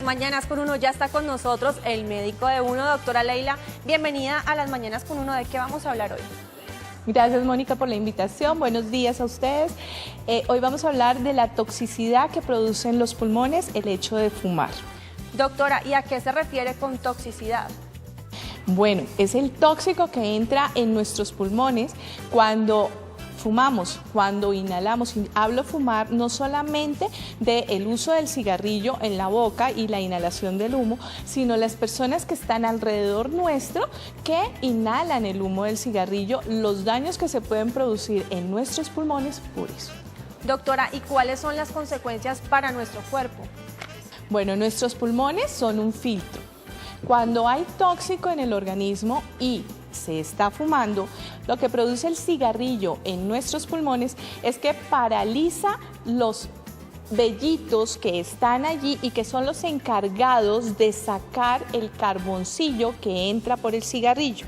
Mañanas con Uno ya está con nosotros el médico de Uno, doctora Leila. Bienvenida a las Mañanas con Uno. ¿De qué vamos a hablar hoy? Gracias, Mónica, por la invitación. Buenos días a ustedes. Hoy vamos a hablar de la toxicidad que producen los pulmones el hecho de fumar. Doctora, ¿y a qué se refiere con toxicidad? Bueno, es el tóxico que entra en nuestros pulmones cuando fumamos, cuando inhalamos. Hablo fumar no solamente del uso del cigarrillo en la boca y la inhalación del humo, sino las personas que están alrededor nuestro que inhalan el humo del cigarrillo, los daños que se pueden producir en nuestros pulmones por eso. Doctora, ¿y cuáles son las consecuencias para nuestro cuerpo? Bueno, nuestros pulmones son un filtro. Cuando hay tóxico en el organismo y se está fumando, lo que produce el cigarrillo en nuestros pulmones es que paraliza los vellitos que están allí y que son los encargados de sacar el carboncillo que entra por el cigarrillo.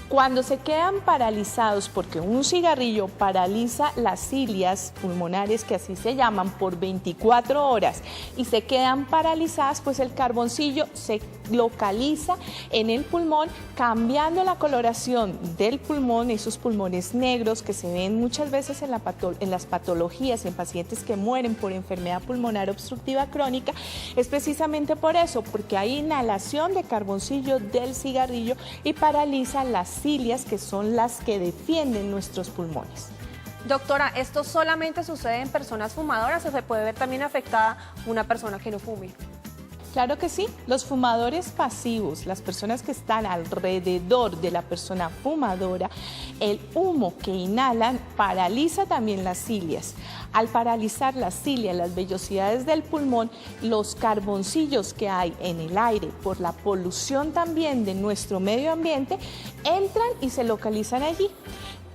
Cuando se quedan paralizados, porque un cigarrillo paraliza las cilias pulmonares, que así se llaman, por 24 horas y se quedan paralizadas, pues el carboncillo se localiza en el pulmón, cambiando la coloración del pulmón, esos pulmones negros que se ven muchas veces en las patologías, en pacientes que mueren por enfermedad pulmonar obstructiva crónica. Es precisamente por eso, porque hay inhalación de carboncillo del cigarrillo y paraliza las cilias, que son las que defienden nuestros pulmones. Doctora, ¿esto solamente sucede en personas fumadoras o se puede ver también afectada una persona que no fume? Claro que sí, los fumadores pasivos, las personas que están alrededor de la persona fumadora, el humo que inhalan paraliza también las cilias. Al paralizar las cilias, las vellosidades del pulmón, los carboncillos que hay en el aire por la polución también de nuestro medio ambiente, entran y se localizan allí.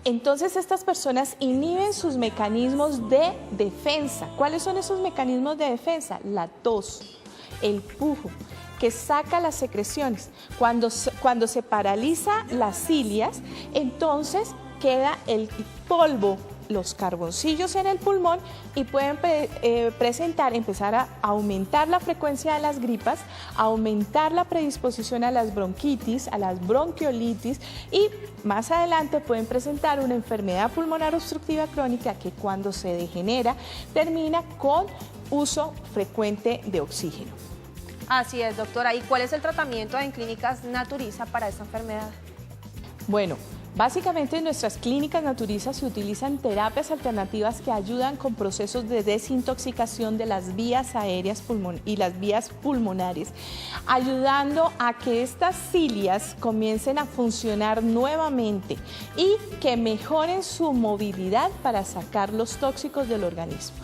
Entonces estas personas inhiben sus mecanismos de defensa. ¿Cuáles son esos mecanismos de defensa? La tos, el pujo, que saca las secreciones. Cuando se paraliza las cilias, entonces queda el polvo, los carboncillos en el pulmón y pueden empezar a aumentar la frecuencia de las gripas, aumentar la predisposición a las bronquitis, a las bronquiolitis y más adelante pueden presentar una enfermedad pulmonar obstructiva crónica que cuando se degenera termina con uso frecuente de oxígeno. Así es, doctora. ¿Y cuál es el tratamiento en clínicas Naturiza para esta enfermedad? Bueno, básicamente en nuestras clínicas Naturiza se utilizan terapias alternativas que ayudan con procesos de desintoxicación de las vías aéreas y las vías pulmonares, ayudando a que estas cilias comiencen a funcionar nuevamente y que mejoren su movilidad para sacar los tóxicos del organismo.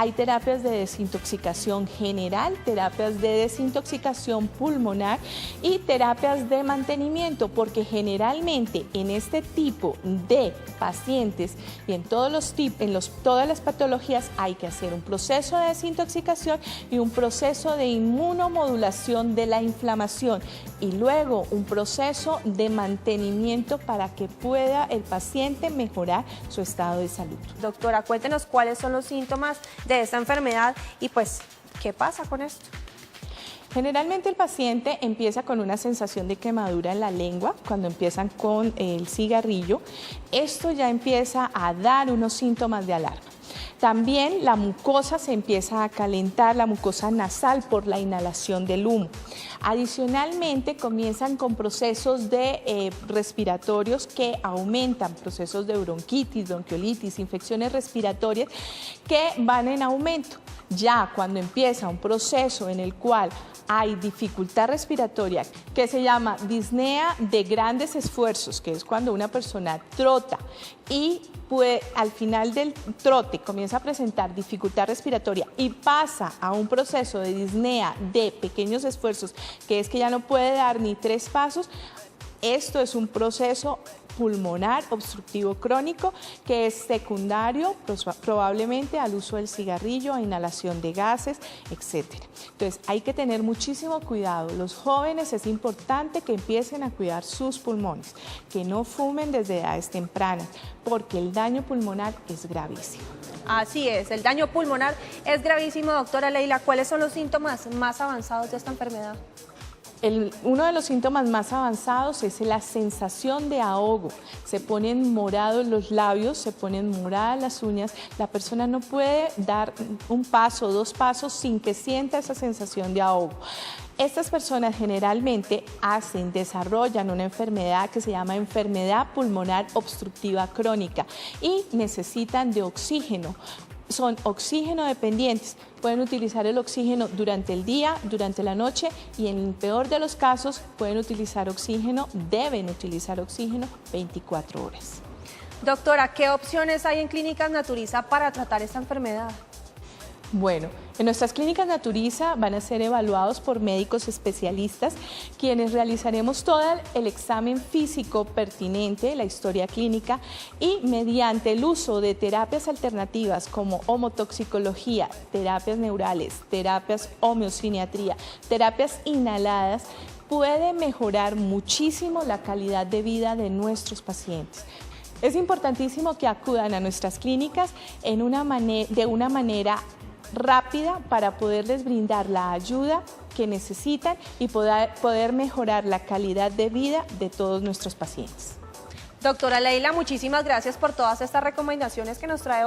Hay terapias de desintoxicación general, terapias de desintoxicación pulmonar y terapias de mantenimiento, porque generalmente en este tipo de pacientes y en todas las patologías hay que hacer un proceso de desintoxicación y un proceso de inmunomodulación de la inflamación y luego un proceso de mantenimiento para que pueda el paciente mejorar su estado de salud. Doctora, cuéntenos cuáles son los síntomas de esta enfermedad y pues, ¿qué pasa con esto? Generalmente el paciente empieza con una sensación de quemadura en la lengua cuando empiezan con el cigarrillo. Esto ya empieza a dar unos síntomas de alarma. También la mucosa se empieza a calentar, la mucosa nasal por la inhalación del humo. Adicionalmente comienzan con procesos de respiratorios que aumentan, procesos de bronquitis, bronquiolitis, infecciones respiratorias que van en aumento. Ya cuando empieza un proceso en el cual hay dificultad respiratoria que se llama disnea de grandes esfuerzos, que es cuando una persona trota y al final del trote comienza a presentar dificultad respiratoria y pasa a un proceso de disnea de pequeños esfuerzos, que es que ya no puede dar ni 3 pasos, esto es un proceso pulmonar obstructivo crónico que es secundario probablemente al uso del cigarrillo, a inhalación de gases, etc. Entonces hay que tener muchísimo cuidado. Los jóvenes es importante que empiecen a cuidar sus pulmones, que no fumen desde edades tempranas, porque el daño pulmonar es gravísimo. Así es, el daño pulmonar es gravísimo, doctora Leila. ¿Cuáles son los síntomas más avanzados de esta enfermedad? Uno de los síntomas más avanzados es la sensación de ahogo. Se ponen morados los labios, se ponen moradas las uñas. La persona no puede dar un paso, 2 pasos sin que sienta esa sensación de ahogo. Estas personas generalmente desarrollan una enfermedad que se llama enfermedad pulmonar obstructiva crónica y necesitan de oxígeno. Son oxígeno dependientes, pueden utilizar el oxígeno durante el día, durante la noche y en el peor de los casos deben utilizar oxígeno 24 horas. Doctora, ¿qué opciones hay en Clínicas Naturiza para tratar esta enfermedad? Bueno, en nuestras clínicas Naturiza van a ser evaluados por médicos especialistas, quienes realizaremos todo el examen físico pertinente, la historia clínica, y mediante el uso de terapias alternativas como homotoxicología, terapias neurales, terapias homeosiniatría, terapias inhaladas, puede mejorar muchísimo la calidad de vida de nuestros pacientes. Es importantísimo que acudan a nuestras clínicas de una manera rápida para poderles brindar la ayuda que necesitan y poder mejorar la calidad de vida de todos nuestros pacientes. Doctora Leila, muchísimas gracias por todas estas recomendaciones que nos trae hoy.